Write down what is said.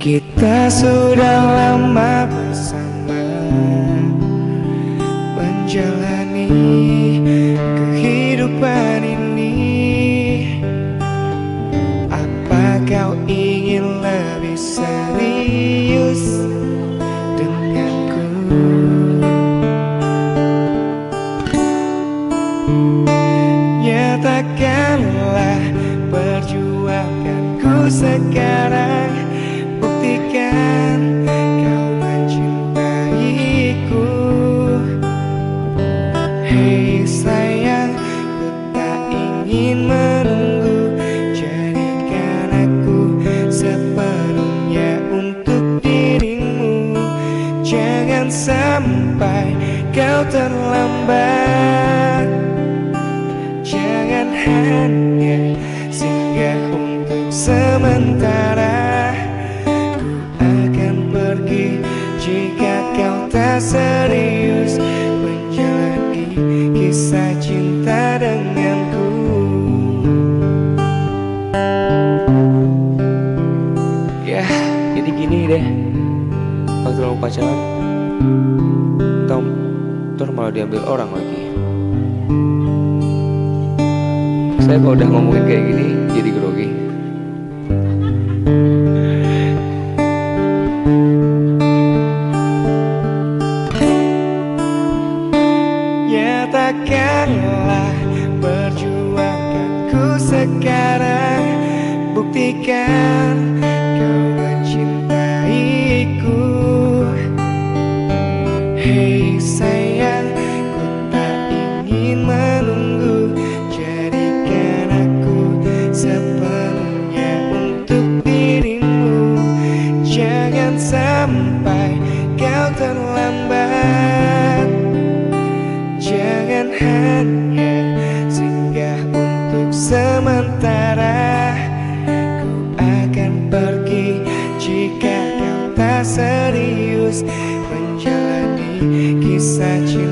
Kita sudah lama bersama menjalani kehidupan ini. Apa kau ingin lebih serius denganku? Nyatakanlah perjuanganku sekarang. Buktikan kau mencintaiku. Hei sayang, ku tak ingin menunggu. Jadikan aku sepenuhnya untuk dirimu. Jangan sampai kau terlambat. Jangan hanya singgah untuk sementara. Jika kau tak serius menjalani kisah cinta denganku. Ya, jadi gini deh. Waktu lo pacaran, Tom malah diambil orang lagi. Saya kalau udah ngomongin kayak gini jadi grogi. Nyatakanlah perjuanganku sekarang. Buktikan kau mencintaiku. Hei sayang, ku tak ingin menunggu. Jadikan aku sepenuhnya untuk dirimu. Jangan sampai kau terlambat. Jangan hanya singgah untuk sementara. Ku akan pergi jika kau tak serius menjalani kisah cinta.